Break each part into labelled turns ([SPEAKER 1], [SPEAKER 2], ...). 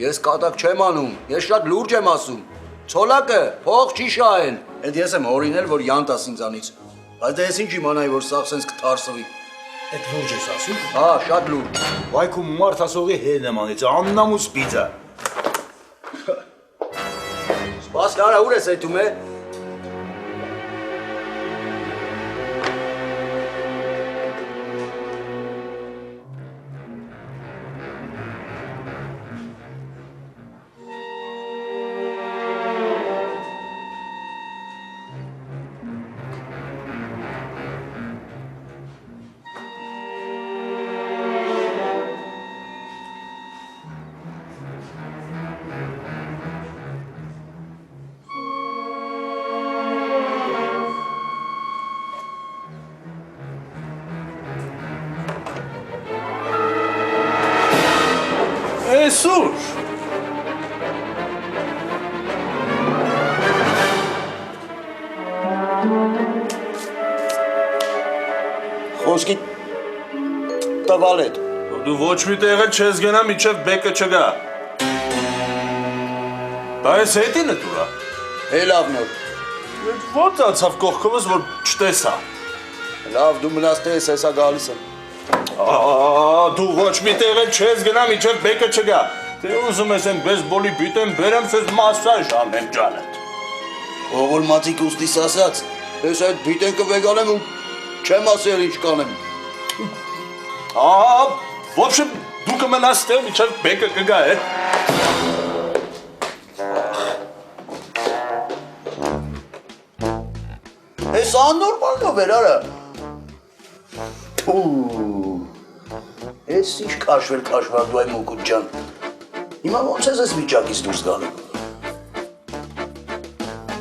[SPEAKER 1] Ես կատակ չեմ անում, ես շատ լուրջ եմ ասում։ Ցոլակը փող չի շահել։ Այդ ես եմ օրինել, որ յանտաս ինձանից։ Բայց դե ես ինչ իմանայի, որ սաղ սենց կթարսվի։
[SPEAKER 2] Այդ լուրջ ես ասում։
[SPEAKER 1] Հա, շատ լուրջ։
[SPEAKER 2] Վայքու մարդ ասողի հեն եմ անից, աննամուս պիծա։
[SPEAKER 1] Սպաս կարա ուր ես այդում է։
[SPEAKER 2] Սուր։
[SPEAKER 1] Խոսքի տվալ էդ։
[SPEAKER 3] Դու ոչ մի տեղ էլ չես գնա, միջև բեկը չգա։ Դա ես հետին է դուրա։
[SPEAKER 1] Լավ նոր։
[SPEAKER 3] Ո՞նց անցավ կողքովս, որ չտեսա։
[SPEAKER 1] Լավ, դու մնաս տես, հեսա գալիս եմ։
[SPEAKER 3] Դու ոչ մի տեղ էլ չես գնա, միջև բեկը չգա։ Թե ուզում ես են բեզբոլի բիտեմ, բերեմ սեզ մասաժ անեմ ջանդ։
[SPEAKER 1] Ողոր մացիկ ուստիս ասած, ես այդ բիտեն կվեգանեմ ու չեմ ասել ինչ կանեմ։
[SPEAKER 3] В общем, դու կմնաս տեղ, միջև բեկը կգա,
[SPEAKER 1] Ես աննորմալով էր, արա։ Ես ինչ կաշվել դու այ մուկուտ ջան։ Հիմա ոնց ես ես վիճակից դուրս գալու։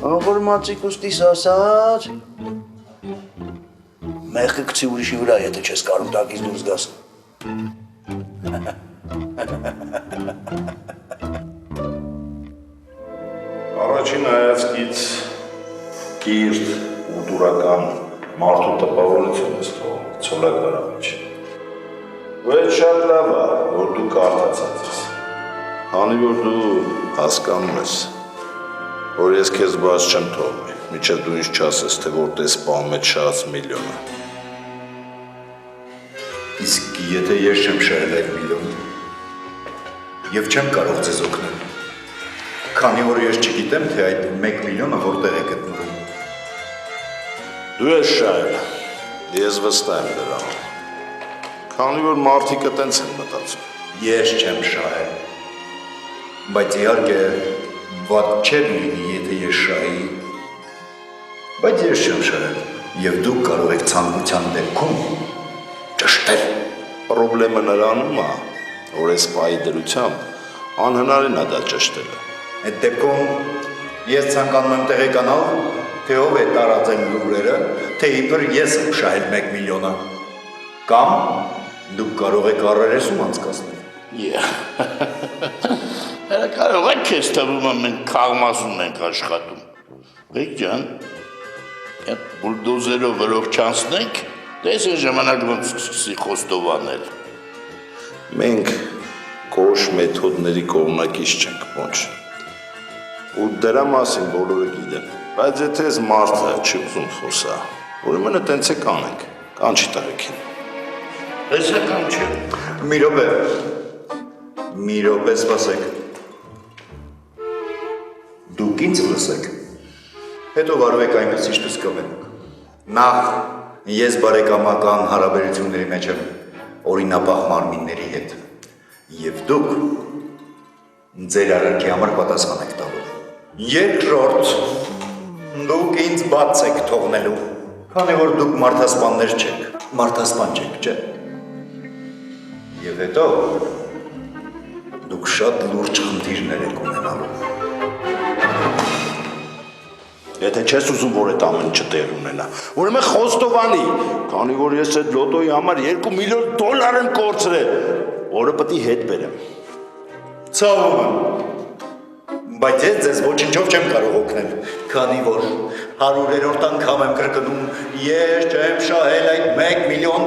[SPEAKER 1] Ողոր մացիկ ուստիս ասած, մեղքը կցի ուրիշի վրա, եթե չես կարում տակից դուրս գաս։
[SPEAKER 4] Առաջին հայացքից կիրթ ու դուրական մարդու տպավորություն ես թողում, Ցոլակ Արամիչ։ Բայց շատ լավ է, որ դու կարդացած ես, քանի որ դու հասկանում ես, որ ես քեզ բաց չեմ թողնի, մինչև դու ինձ չասես, թե որտե սպանում է շահած միլիոնը։
[SPEAKER 5] Իսկ եթե ես չեմ շահել այդ միլիոնը, և չեմ կարող ձեզ օգնել, քանի որ ես չգիտեմ, թե այդ 1 միլիոնը որտեղ է գտնվում։
[SPEAKER 4] Դու ես շահել, ես վստահ եմ դրան, քանի որ մարդիկը տենց են մտածում։
[SPEAKER 5] Ես չեմ շահել, բայց իհարկե վատ չէր լինի, եթե ես շահեի, բայց ես չեմ շահել, և դուք կարող եք ցանկության դեպքում ճշտել։
[SPEAKER 4] Պրոբլեմը նրանում է, որ այս պայի դրությամբ անհնարին է դա ճշտելը։
[SPEAKER 5] Այդ դեպքում ես ցանկանում եմ տեղեկանալ, թե ով է տարածել լուրերը, թե իբր ես եմ շահել 1 միլիոնը, կամ դուք կարող եք առերեսում անցկացնել։
[SPEAKER 6] Հələ կարող է քեզ թվում է մենք քաղմասում ենք աշխատում։ Բեք ջան, այդ բուլդոզերով վրով չանցնենք, դες է ժամանակ ոնց սկսի խոստովանել։
[SPEAKER 4] Մենք կոշ մեթոդների կողմնակից չենք, ոչ։ Ու դրա մասին բոլորը գիտեն, բայց եթե ես մարդը չի ուզում խոսա, ուրեմն տենց է կանենք, կանչի տղեկին։
[SPEAKER 6] Հեսական չէ։
[SPEAKER 5] Մի րոպե սպասեք։ Դուք ինձ լսեք, հետո վարվեք այնպես ինչպես կամենաք։ Նախ ես բարեկամական հարաբերությունների մեջ եմ օրինապահ մարմինների հետ, և դուք ձեր արանքի համար պատասխան եք տալու։ Երկրորդ, դուք ինձ բաց եք թողնելու, քանի որ դուք մարդասպաններ չեք, մարդասպան չեք, չէ։ Եվ հետո դուք շատ լուրջ խնդիրներ եք ունենալու։
[SPEAKER 4] Եթե չես ուզում, որ այդ ամեն ինչը տեղ ունենա, ուրեմն խոստովանի, քանի որ ես այդ լոտոյի համար $2 միլիոն եմ կորցրել, որը պետք է հետ բերեմ։
[SPEAKER 5] Ցավում եմ, բայց ես ձեզ ոչինչով չեմ կարող օգնել, քանի որ 100-րդ անգամ եմ կրկնում, ես չեմ շահել այդ $1 միլիոն։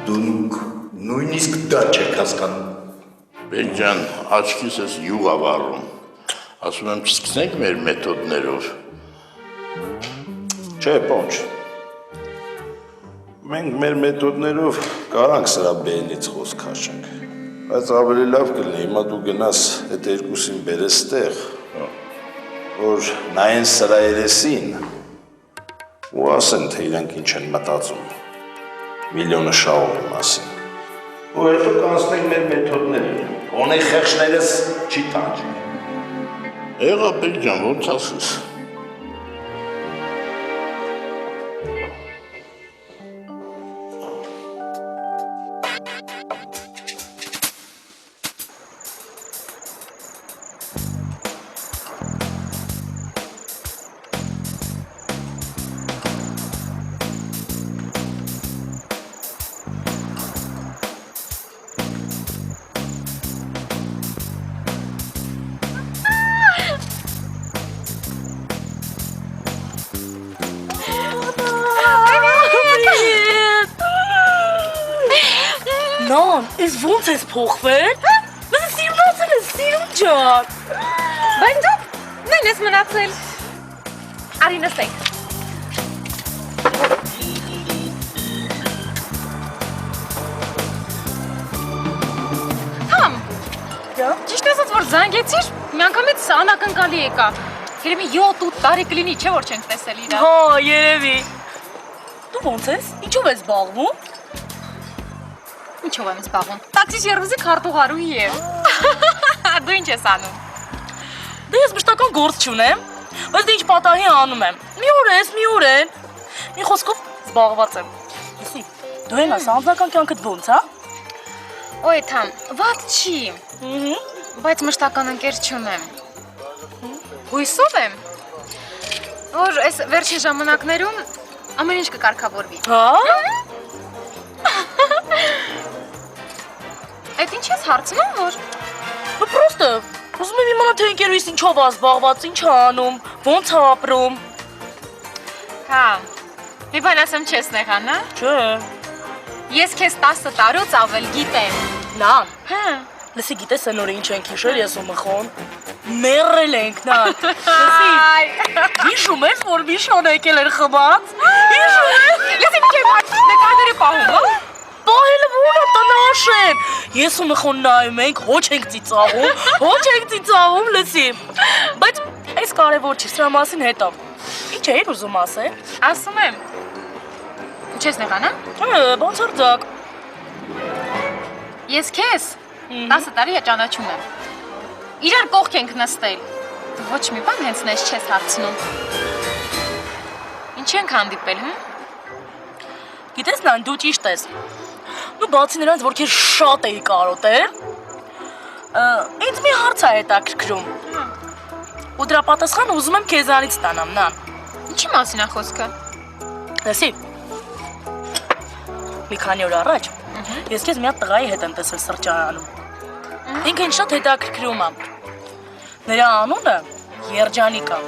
[SPEAKER 5] Դուք նույնիսկ դա չեք հասկանում։
[SPEAKER 6] Բեկ ջան, աչքիս ես յուղ ավառում։ Ասում եմ չսկսենք մեր մեթոդներով։
[SPEAKER 4] Չէ, պոնչ։ Մենք մեր մեթոդներով կարանք սրա բենից խոսք հաշենք, բայց ավելի լավ կլինի, հիմա դու գնաս այդ երկուսին բերես տեղ, որ նայեն սրա երեսին ու ասեն, թե իրանք ինչ են մտածում միլիոնը շահողի մասին։ Ու հետո կանցնենք մեր մեթոդներին, գոնե խեղճներս չի տանջի։
[SPEAKER 6] Եղա բեկ ջան, ոնց ասես։
[SPEAKER 7] Նոն, ես ոնց ես փոխվել? Մենը սիրունացել ես, սիրուն ջան։
[SPEAKER 8] Բայց դու նույն ես մնացել։ Արի նստենք։ Համ, ճիշտ ասած, որ զանգեցիր, միանգամից անակնկալի եկա։ Երևի 7-8 տարի կլինի, չէ՞ որ չենք տեսել իրար։
[SPEAKER 7] Հա, երևի։ Դու ոնց ես? Ինչով ես զբաղվում?
[SPEAKER 8] Ինչով եմ զբաղվում։ Տաքսի սերվիսի քարտուղարուհի եմ։ Դու ինչ ես անում։
[SPEAKER 7] Դե ես մշտական գործ չունեմ, բայց դե ինչ պատահի անում եմ։ Մի օր ես, մի օր են։ Մի խոսքով զբաղված եմ։ Լսի, դու են աս անձնական կյանքդ ոնց, հա?
[SPEAKER 8] Ոյ թամ, վատ չի, բայց մշտական ընկեր չունեմ։ Հույսով եմ, որ այս վերջին ժամանակներում ամեն ինչ կկարգավորվի։
[SPEAKER 7] Հա?
[SPEAKER 8] Այդ ինչ ես հարցնում, որ
[SPEAKER 7] Բա պրոստը, ուզում եմ իմանալ թե ընկերուհիս ինչով է զբաղված, ինչ է անում, ոնց է ապրում։
[SPEAKER 8] հա, մի բան ասեմ չեսնեղ, հա։
[SPEAKER 7] Չէ։
[SPEAKER 8] Ես քեզ 10 տարուց ավել գիտեմ։
[SPEAKER 7] Նան,
[SPEAKER 8] Հա։
[SPEAKER 7] լսի գիտես այն օրը ինչ ենք հիշել ես ու Մխոն։ Մեռել ենք նան։ Լսի, հիշում ես, որ Միշոն եկել էր խմած։ Հիշում ես։
[SPEAKER 8] Լսի մի քիչ նկարները պահում, հա։
[SPEAKER 7] Պահելը ո՞ր է տնաշեն։ Ես ու Մխոն նայում ենք, հոչ ենք ծիծաղում, լսի։ Բայց այս կարևոր չի, սրա մասին հետո։ Ինչ էիր ուզում ասել։
[SPEAKER 8] Ասում եմ։ Չեսնեղ, հա։
[SPEAKER 7] Բացարձակ։
[SPEAKER 8] Ես քեզ 10 տարի է ճանաչում եմ։ Իրար կողք ենք նստել։ Դու ոչ մի բան հենց նես չես հարցնում։ Ինչ ենք հանդիպել, հա։
[SPEAKER 7] Գիտես նան, դու ճիշտ ես։ Նու բացի նրանց, որ քեզ շատ էի կարոտել, ինձ մի հարց է հետաքրքրում։ Ու դրա պատասխանը ուզում եմ քեզանից ստանամ, նան։
[SPEAKER 8] Ինչի մասին է խոսքը։
[SPEAKER 7] Լսի։ Մի քանի օր առաջ ես քեզ մի հատ տղայի հետ եմ տեսել սրճարանում։ Ինքը ինձ շատ հետաքրքրում է։ Նրա անունը Երջանիկ է։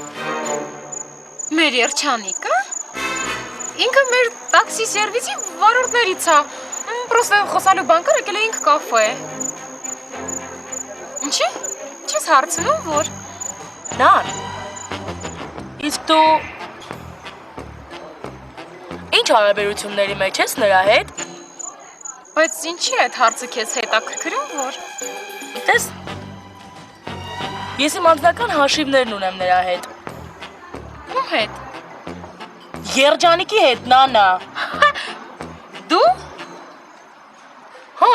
[SPEAKER 8] Մեր Երջանիկը։ Ինքը մեր տաքսի սերվիսի վարորդներից է։ Պրոստը խոսալու բան կար, եկել էինք կաֆե։ Ինչի՞։ Չես հարցնում, որ
[SPEAKER 7] Նան։ Իսկ դու ինչ հարաբերությունների մեջ ես նրա հետ։
[SPEAKER 8] բայց ինչի այդ հարցը քեզ հետաքրքրում, որ
[SPEAKER 7] Գիտես։ Ես իմ անձնական հաշիվներն ունեմ նրա հետ։
[SPEAKER 8] ում հետ։
[SPEAKER 7] Երջանիկի հետ, նանա։
[SPEAKER 8] Դու։
[SPEAKER 7] Հա։